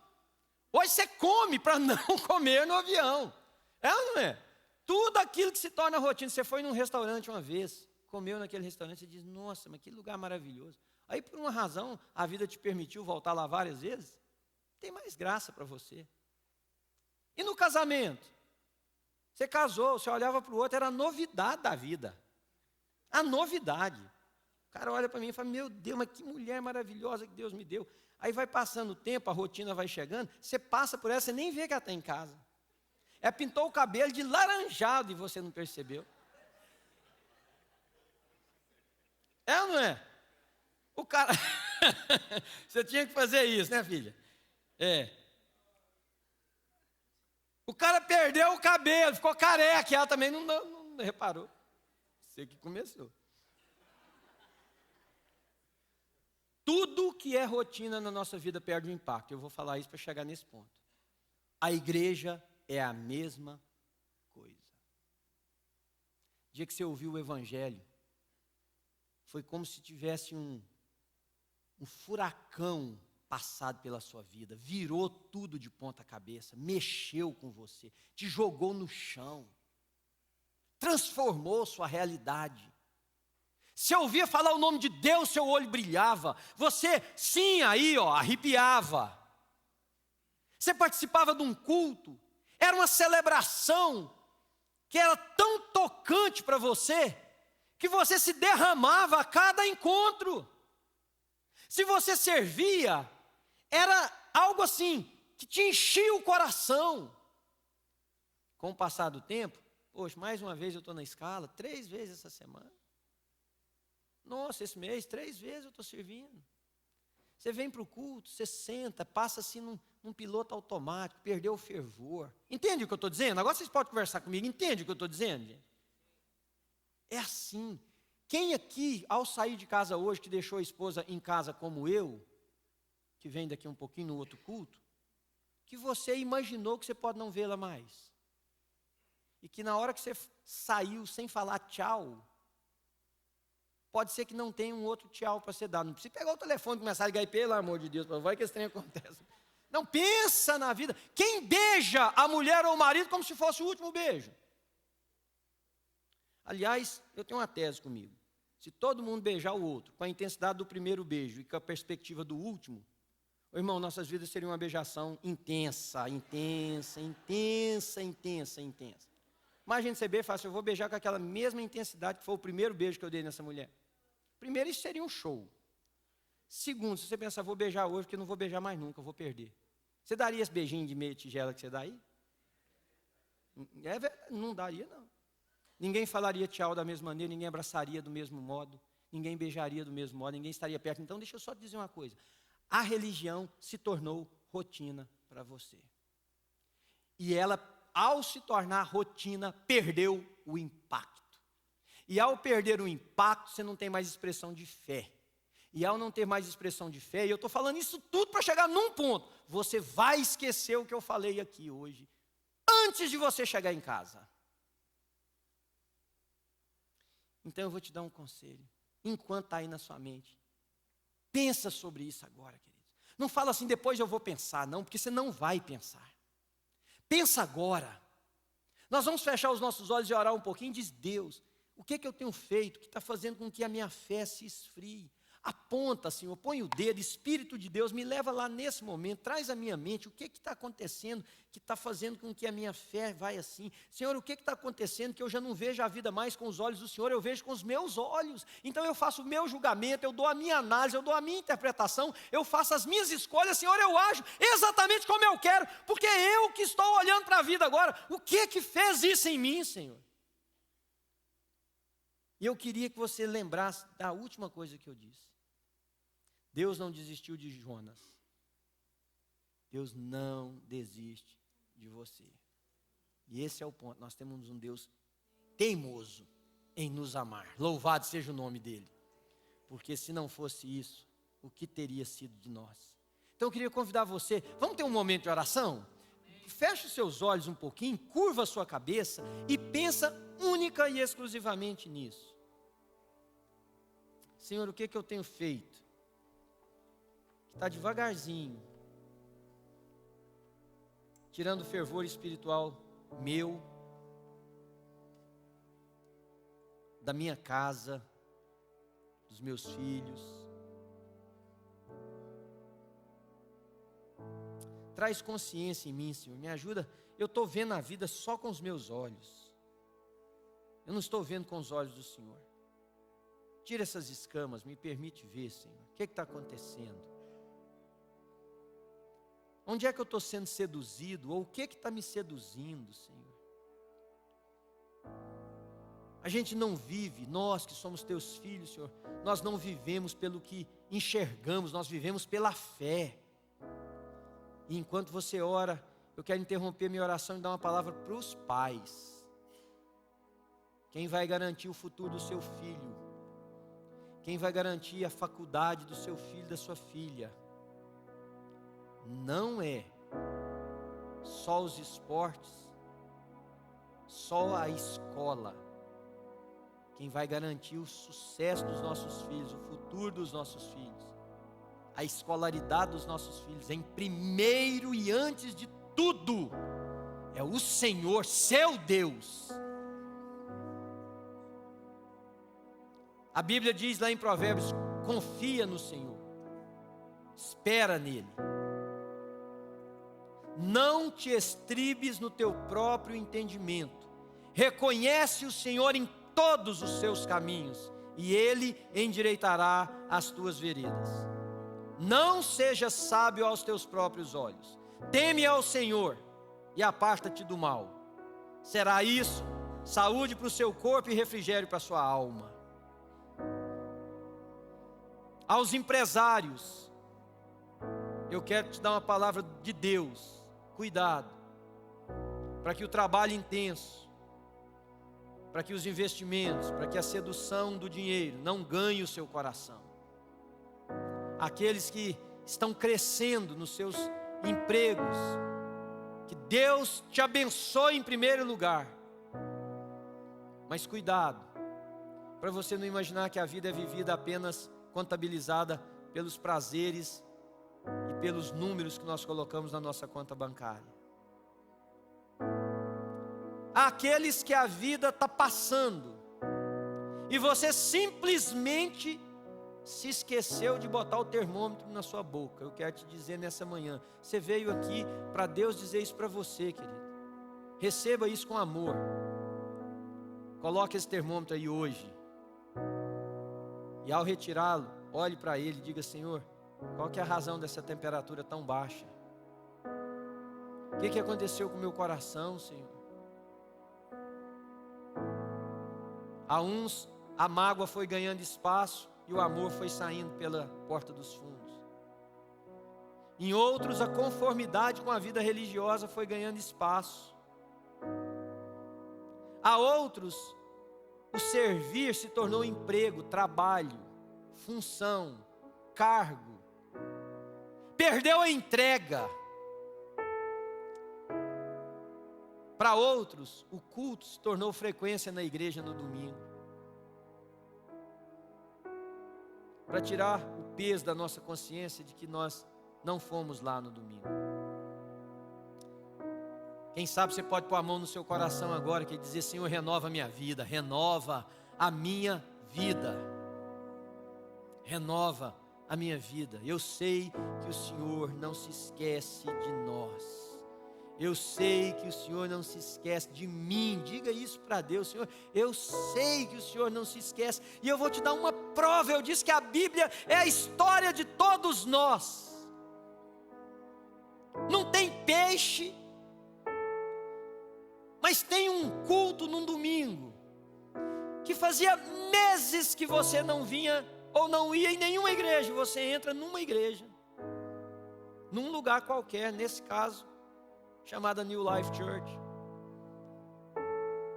Hoje você come para não comer no avião. É ou não é? Tudo aquilo que se torna rotina. Você foi num restaurante uma vez, comeu naquele restaurante, você diz: nossa, mas que lugar maravilhoso. Aí por uma razão, a vida te permitiu voltar lá várias vezes. Tem mais graça para você. E no casamento? Você casou, você olhava para o outro, era a novidade da vida. A novidade. O cara olha para mim e fala: meu Deus, mas que mulher maravilhosa que Deus me deu. Aí vai passando o tempo, a rotina vai chegando, você passa por ela, você nem vê que ela está em casa. Ela pintou o cabelo de laranjado e você não percebeu. É ou não é? O cara... Você tinha que fazer isso, né, filha? É. O cara perdeu o cabelo, ficou careca, e ela também não reparou. Você que começou. Tudo que é rotina na nossa vida perde o impacto. Eu vou falar isso para chegar nesse ponto. A igreja é a mesma coisa. O dia que você ouviu o evangelho, foi como se tivesse um furacão passado pela sua vida, virou tudo de ponta cabeça, mexeu com você, te jogou no chão, transformou sua realidade. Você ouvia falar o nome de Deus, seu olho brilhava, você, sim, aí, arrepiava. Você participava de um culto, era uma celebração que era tão tocante para você, que você se derramava a cada encontro. Se você servia, era algo assim, que te enchia o coração. Com o passar do tempo, poxa, mais uma vez eu estou na escala, 3 vezes essa semana. Nossa, esse mês, 3 vezes eu estou servindo. Você vem para o culto, você senta, passa assim num piloto automático, perdeu o fervor. Entende o que eu estou dizendo? Agora vocês podem conversar comigo, entende o que eu estou dizendo, gente? É assim. Quem aqui, ao sair de casa hoje, que deixou a esposa em casa como eu, que vem daqui um pouquinho no outro culto, que você imaginou que você pode não vê-la mais? E que na hora que você saiu sem falar tchau, pode ser que não tenha um outro tchau para ser dado. Não precisa pegar o telefone e começar a ligar, e pelo amor de Deus, vai que esse trem acontece. Não, pensa na vida. Quem beija a mulher ou o marido como se fosse o último beijo? Aliás, eu tenho uma tese comigo. Se todo mundo beijar o outro com a intensidade do primeiro beijo e com a perspectiva do último, irmão, nossas vidas seriam uma beijação intensa, intensa, intensa, intensa, intensa. Imagina você beijar e falar assim: eu vou beijar com aquela mesma intensidade que foi o primeiro beijo que eu dei nessa mulher. Primeiro, isso seria um show. Segundo, se você pensar: vou beijar hoje porque não vou beijar mais nunca, eu vou perder. Você daria esse beijinho de meia tigela que você dá aí? Não daria, não. Ninguém falaria tchau da mesma maneira, ninguém abraçaria do mesmo modo, ninguém beijaria do mesmo modo, ninguém estaria perto. Então, deixa eu só te dizer uma coisa. A religião se tornou rotina para você. E ela, ao se tornar rotina, perdeu o impacto. E ao perder o impacto, você não tem mais expressão de fé. E ao não ter mais expressão de fé, e eu estou falando isso tudo para chegar num ponto, você vai esquecer o que eu falei aqui hoje, antes de você chegar em casa. Então eu vou te dar um conselho. Enquanto está aí na sua mente, pensa sobre isso agora, queridos. Não fala assim, depois eu vou pensar, não, porque você não vai pensar. Pensa agora. Nós vamos fechar os nossos olhos e orar um pouquinho e diz, Deus, o que eu tenho feito que está fazendo com que a minha fé se esfrie? Aponta, Senhor, põe o dedo, Espírito de Deus, me leva lá nesse momento, traz à minha mente o que está acontecendo, que está fazendo com que a minha fé vai assim. Senhor, o que está acontecendo que eu já não vejo a vida mais com os olhos do Senhor, eu vejo com os meus olhos. Então eu faço o meu julgamento, eu dou a minha análise, eu dou a minha interpretação, eu faço as minhas escolhas, Senhor, eu ajo exatamente como eu quero, porque é eu que estou olhando para a vida agora. O que fez isso em mim, Senhor? E eu queria que você lembrasse da última coisa que eu disse. Deus não desistiu de Jonas. Deus não desiste de você. E esse é o ponto. Nós temos um Deus teimoso em nos amar. Louvado seja o nome dele. Porque se não fosse isso, o que teria sido de nós? Então eu queria convidar você, vamos ter um momento de oração? Feche os seus olhos um pouquinho, curva a sua cabeça e pensa única e exclusivamente nisso. Senhor, o que eu tenho feito? Está devagarzinho, tirando o fervor espiritual meu, da minha casa, dos meus filhos. Traz consciência em mim, Senhor, me ajuda. Eu estou vendo a vida só com os meus olhos, eu não estou vendo com os olhos do Senhor. Tira essas escamas, me permite ver, Senhor, o que está acontecendo? Onde é que eu estou sendo seduzido? Ou o que está me seduzindo, Senhor? A gente não vive, nós que somos teus filhos, Senhor, nós não vivemos pelo que enxergamos, nós vivemos pela fé. E enquanto você ora, eu quero interromper minha oração e dar uma palavra para os pais. Quem vai garantir o futuro do seu filho? Quem vai garantir a faculdade do seu filho, da sua filha? Não é só os esportes, só a escola. Quem vai garantir o sucesso dos nossos filhos, o futuro dos nossos filhos, a escolaridade dos nossos filhos, em primeiro e antes de tudo, é o Senhor, seu Deus. A Bíblia diz lá em Provérbios, confia no Senhor, espera nele. Não te estribes no teu próprio entendimento. Reconhece o Senhor em todos os seus caminhos, e Ele endireitará as tuas veredas. Não sejas sábio aos teus próprios olhos. Teme ao Senhor e aparta-te do mal. Será isso saúde para o seu corpo e refrigério para a sua alma. Aos empresários, eu quero te dar uma palavra de Deus. Cuidado, para que o trabalho intenso, para que os investimentos, para que a sedução do dinheiro não ganhe o seu coração. Aqueles que estão crescendo nos seus empregos, que Deus te abençoe em primeiro lugar. Mas cuidado, para você não imaginar que a vida é vivida apenas contabilizada pelos prazeres e pelos números que nós colocamos na nossa conta bancária. Há aqueles que a vida está passando e você simplesmente se esqueceu de botar o termômetro na sua boca. Eu quero te dizer nessa manhã, você veio aqui para Deus dizer isso para você, querido. Receba isso com amor. Coloque esse termômetro aí hoje. E ao retirá-lo, olhe para ele e diga, Senhor, qual que é a razão dessa temperatura tão baixa? O que aconteceu com o meu coração, Senhor? A uns, a mágoa foi ganhando espaço e o amor foi saindo pela porta dos fundos. Em outros, a conformidade com a vida religiosa foi ganhando espaço. A outros, o servir se tornou emprego, trabalho, função, cargo. Perdeu a entrega. Para outros, o culto se tornou frequência na igreja no domingo. para tirar o peso da nossa consciência de que nós não fomos lá no domingo. Quem sabe você pode pôr a mão no seu coração agora e dizer: Senhor, renova a minha vida, renova a minha vida, renova a minha vida. Eu sei que o Senhor não se esquece de nós. Eu sei que o Senhor não se esquece de mim. Diga isso para Deus: Senhor, eu sei que o Senhor não se esquece. E eu vou te dar uma prova. Eu disse que a Bíblia é a história de todos nós. Não tem peixe, mas tem um culto num domingo, que fazia meses que você não vinha ou não ia em nenhuma igreja. Você entra numa igreja, num lugar qualquer, nesse caso chamada New Life Church.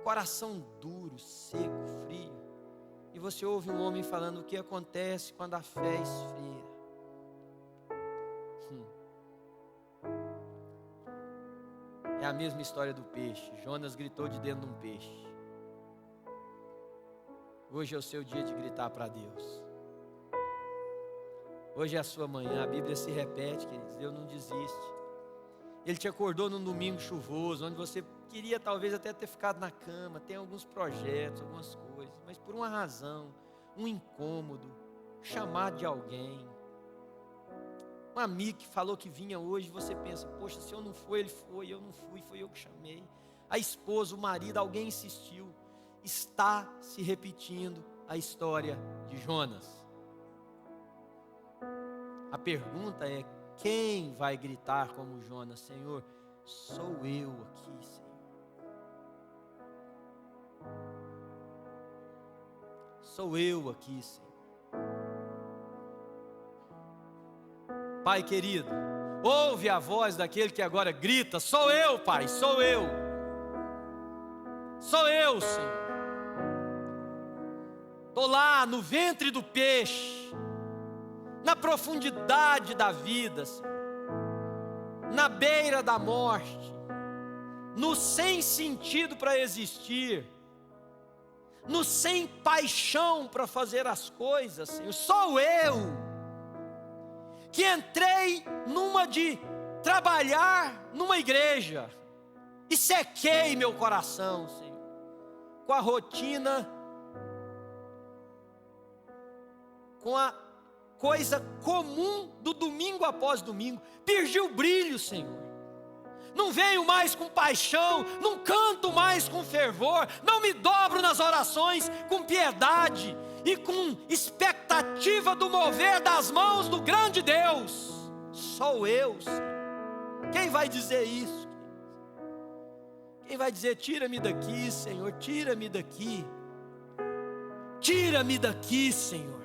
Coração duro, seco, frio. E você ouve um homem falando o que acontece quando a fé esfria. É a mesma história do peixe. Jonas gritou de dentro de um peixe. Hoje é o seu dia de gritar para Deus. Hoje é a sua manhã. A Bíblia se repete, queridos. Deus não desiste. Ele te acordou num domingo chuvoso, onde você queria talvez até ter ficado na cama, tem alguns projetos, algumas coisas, mas por uma razão, um incômodo, chamado de alguém, um amigo que falou que vinha hoje, você pensa: poxa, se eu não for, ele foi, eu não fui, foi eu que chamei. A esposa, o marido, alguém insistiu. Está se repetindo a história de Jonas. A pergunta é: quem vai gritar como Jonas? Senhor, sou eu aqui, Senhor. Sou eu aqui, Senhor. Pai querido, ouve a voz daquele que agora grita: sou eu, Pai, sou eu. Sou eu, Senhor. Estou lá no ventre do peixe, na profundidade da vida, Senhor, na beira da morte, no sem sentido para existir, no sem paixão para fazer as coisas, Senhor. Sou eu que entrei numa de trabalhar numa igreja e sequei meu coração, Senhor, com a rotina, com a coisa comum do domingo após domingo. Perdi o brilho, Senhor. Não venho mais com paixão, não canto mais com fervor, não me dobro nas orações com piedade e com expectativa do mover das mãos do grande Deus. Sou eu, Senhor. Quem vai dizer isso? Quem vai dizer: tira-me daqui, Senhor, tira-me daqui, tira-me daqui, Senhor.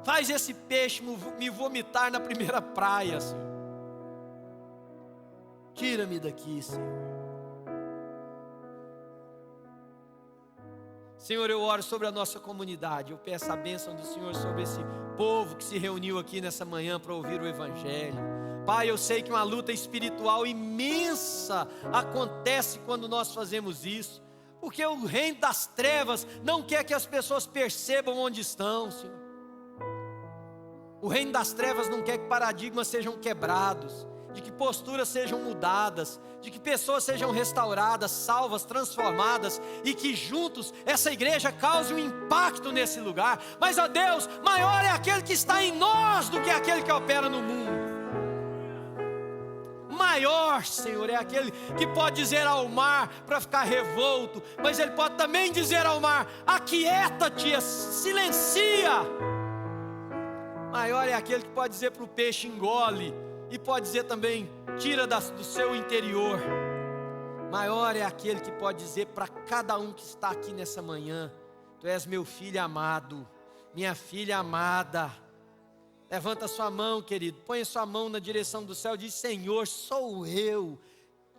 Faz esse peixe me vomitar na primeira praia, Senhor. Tira-me daqui, Senhor. Senhor, eu oro sobre a nossa comunidade. Eu peço a bênção do Senhor sobre esse povo que se reuniu aqui nessa manhã para ouvir o Evangelho. Pai, eu sei que uma luta espiritual imensa acontece quando nós fazemos isso, porque o reino das trevas não quer que as pessoas percebam onde estão, Senhor. O reino das trevas não quer que paradigmas sejam quebrados, de que posturas sejam mudadas, de que pessoas sejam restauradas, salvas, transformadas, e que juntos essa igreja cause um impacto nesse lugar. Mas, ó Deus, maior é aquele que está em nós do que aquele que opera no mundo. Maior, Senhor, é aquele que pode dizer ao mar para ficar revolto, mas ele pode também dizer ao mar: aquieta-te, silencia. Maior é aquele que pode dizer para o peixe: engole, e pode dizer também: tira do seu interior. Maior é aquele que pode dizer para cada um que está aqui nessa manhã: tu és meu filho amado, minha filha amada. Levanta sua mão, querido, põe sua mão na direção do céu e diz: Senhor, sou eu,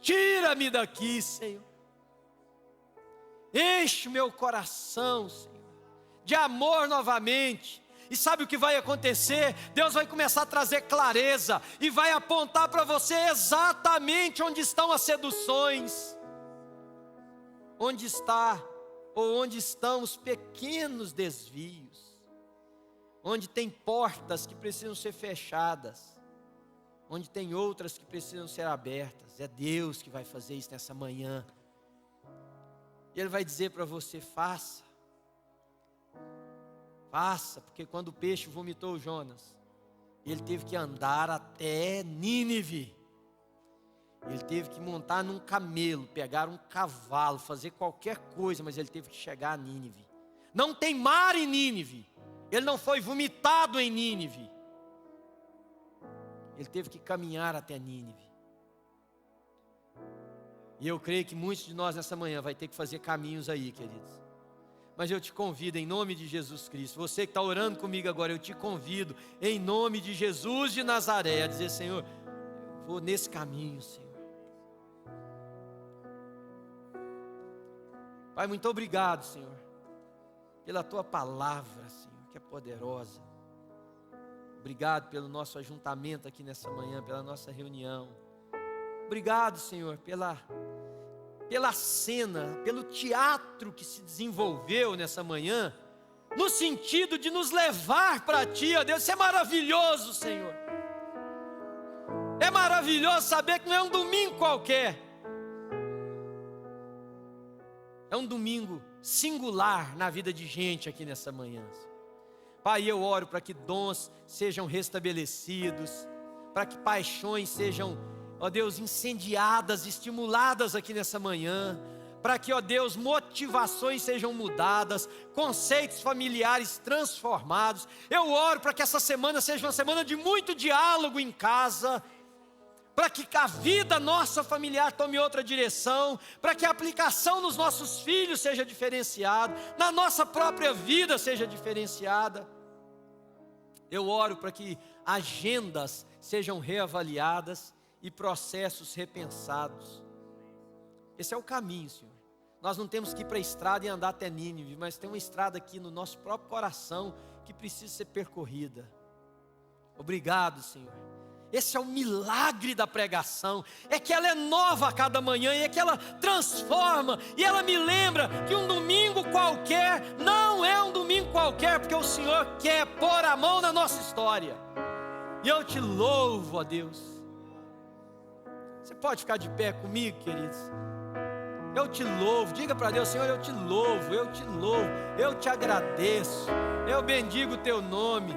tira-me daqui, Senhor. Enche meu coração, Senhor, de amor novamente. E sabe o que vai acontecer? Deus vai começar a trazer clareza e vai apontar para você exatamente onde estão as seduções, onde está ou onde estão os pequenos desvios, onde tem portas que precisam ser fechadas, onde tem outras que precisam ser abertas. É Deus que vai fazer isso nessa manhã. E Ele vai dizer para você: faça, porque quando o peixe vomitou Jonas, ele teve que andar até Nínive. Ele teve que montar num camelo, pegar um cavalo, fazer qualquer coisa, mas ele teve que chegar a Nínive. Não tem mar em Nínive. Ele não foi vomitado em Nínive. Ele teve que caminhar até Nínive. E eu creio que muitos de nós nessa manhã vai ter que fazer caminhos aí, queridos. Mas eu te convido em nome de Jesus Cristo. Você que está orando comigo agora, eu te convido em nome de Jesus de Nazaré a dizer: Senhor, eu vou nesse caminho, Senhor. Pai, muito obrigado, Senhor, pela Tua palavra, Senhor, que é poderosa. Obrigado pelo nosso ajuntamento aqui nessa manhã, pela nossa reunião. Obrigado, Senhor, pela cena, pelo teatro que se desenvolveu nessa manhã, no sentido de nos levar para Ti, ó Deus. Isso é maravilhoso, Senhor. É maravilhoso saber que não é um domingo qualquer. É um domingo singular na vida de gente aqui nessa manhã. Pai, eu oro para que dons sejam restabelecidos, para que paixões sejam, ó Deus, incendiadas, estimuladas aqui nessa manhã, para que, ó Deus, motivações sejam mudadas, conceitos familiares transformados. Eu oro para que essa semana seja uma semana de muito diálogo em casa, para que a vida nossa familiar tome outra direção, para que a aplicação nos nossos filhos seja diferenciada, na nossa própria vida seja diferenciada. Eu oro para que agendas sejam reavaliadas e processos repensados. Esse é o caminho, Senhor. Nós não temos que ir para a estrada e andar até Nínive, mas tem uma estrada aqui no nosso próprio coração que precisa ser percorrida. Obrigado, Senhor. Esse é o milagre da pregação, é que ela é nova a cada manhã, e é que ela transforma, e ela me lembra que um domingo qualquer não é um domingo qualquer, porque o Senhor quer pôr a mão na nossa história. E eu te louvo, ó Deus. Você pode ficar de pé comigo, queridos? Eu te louvo, diga para Deus: Senhor, eu te louvo, eu te agradeço, eu bendigo o teu nome,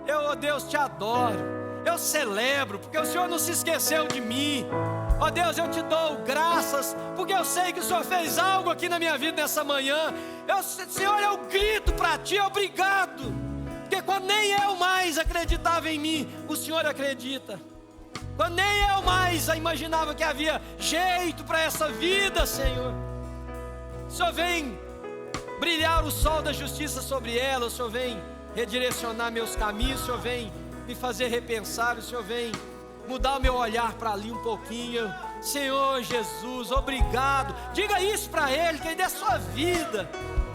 eu, ó Deus, te adoro. Eu celebro, porque o Senhor não se esqueceu de mim. Ó Deus, eu te dou graças, porque eu sei que o Senhor fez algo aqui na minha vida nessa manhã. Senhor, eu grito para Ti, obrigado. Porque quando nem eu mais acreditava em mim, o Senhor acredita. Quando nem eu mais imaginava que havia jeito para essa vida, Senhor, o Senhor vem brilhar o sol da justiça sobre ela. O Senhor vem redirecionar meus caminhos. O Senhor vem me fazer repensar, o Senhor vem mudar o meu olhar para ali um pouquinho. Senhor Jesus, obrigado. Diga isso para Ele, que Ele é sua vida.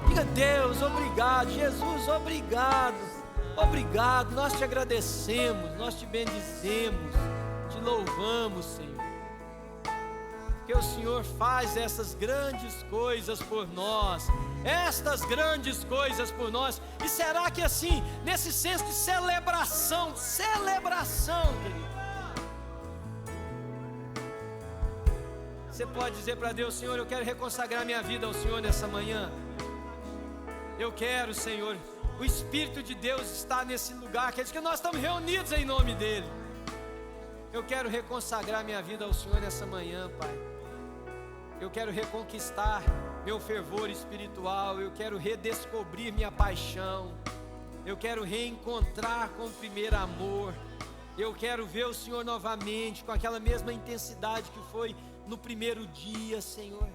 Diga: Deus, obrigado. Jesus, obrigado. Obrigado, nós te agradecemos, nós te bendizemos, te louvamos, Senhor, porque o Senhor faz essas grandes coisas por nós, estas grandes coisas por nós. E será que assim, nesse senso de celebração, querido, você pode dizer para Deus: Senhor, eu quero reconsagrar minha vida ao Senhor nessa manhã. Eu quero, Senhor, o Espírito de Deus está nesse lugar, quer dizer que nós estamos reunidos em nome dEle. Eu quero reconsagrar minha vida ao Senhor nessa manhã, Pai. Eu quero reconquistar meu fervor espiritual, eu quero redescobrir minha paixão, eu quero reencontrar com o primeiro amor, eu quero ver o Senhor novamente com aquela mesma intensidade que foi no primeiro dia, Senhor.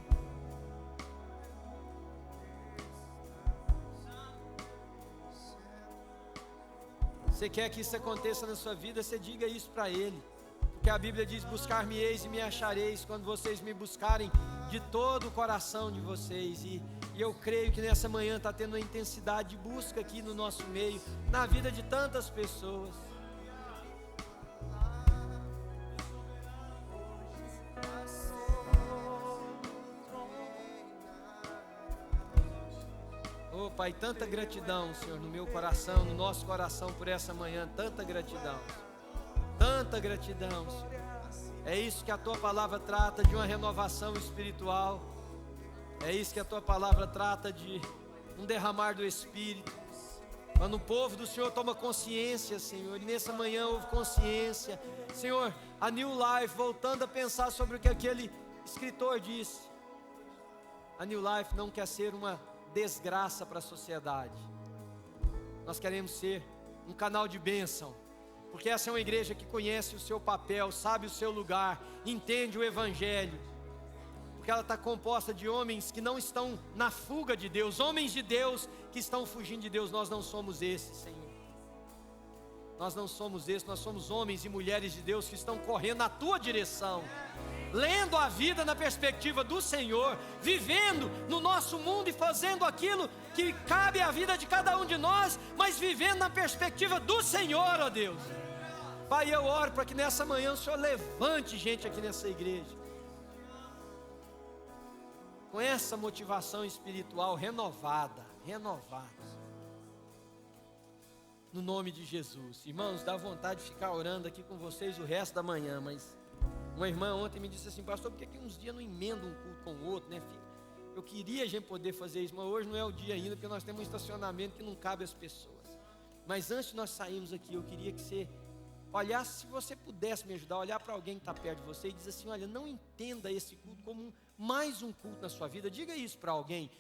Você quer que isso aconteça na sua vida, você diga isso para Ele, porque a Bíblia diz: buscar-me-eis e me achareis, quando vocês me buscarem de todo o coração de vocês. E eu creio que nessa manhã está tendo uma intensidade de busca aqui no nosso meio, na vida de tantas pessoas. Pai, tanta gratidão, Senhor, no meu coração, no nosso coração por essa manhã, tanta gratidão, Senhor. É isso que a Tua palavra trata, de uma renovação espiritual, é isso que a Tua palavra trata, de um derramar do Espírito, quando o povo do Senhor toma consciência, Senhor, e nessa manhã houve consciência, Senhor, a New Life, voltando a pensar sobre o que aquele escritor disse, a New Life não quer ser uma desgraça para a sociedade, nós queremos ser um canal de bênção, porque essa é uma igreja que conhece o seu papel, sabe o seu lugar, entende o Evangelho, porque ela está composta de homens que não estão na fuga de Deus, homens de Deus que estão fugindo de Deus. Nós não somos esses, Senhor, nós não somos esses, nós somos homens e mulheres de Deus que estão correndo na Tua direção, lendo a vida na perspectiva do Senhor, vivendo no nosso mundo e fazendo aquilo que cabe à vida de cada um de nós, mas vivendo na perspectiva do Senhor, ó Deus. Pai, eu oro para que nessa manhã o Senhor levante gente aqui nessa igreja, com essa motivação espiritual renovada, no nome de Jesus. Irmãos, dá vontade de ficar orando aqui com vocês o resto da manhã, mas uma irmã ontem me disse assim: pastor, por que uns dias não emenda um culto com o outro, né? Eu queria a gente poder fazer isso, mas hoje não é o dia ainda, porque nós temos um estacionamento que não cabe às pessoas. Mas antes de nós sairmos aqui, eu queria que você olhasse, se você pudesse me ajudar, olhar para alguém que está perto de você e dizer assim: olha, não entenda esse culto como mais um culto na sua vida. Diga isso para alguém.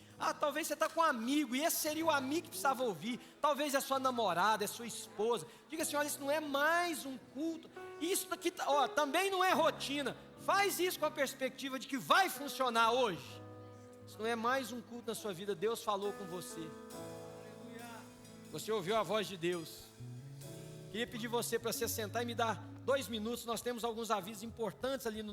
Talvez você está com um amigo, e esse seria o amigo que precisava ouvir. Talvez é sua namorada, é sua esposa. Diga assim: olha, isso não é mais um culto, isso daqui também não é rotina. Faz isso com a perspectiva de que vai funcionar hoje. Isso não é mais um culto na sua vida. Deus falou com você, você ouviu a voz de Deus. Queria pedir você para se sentar e me dar 2 minutos. Nós temos alguns avisos importantes ali no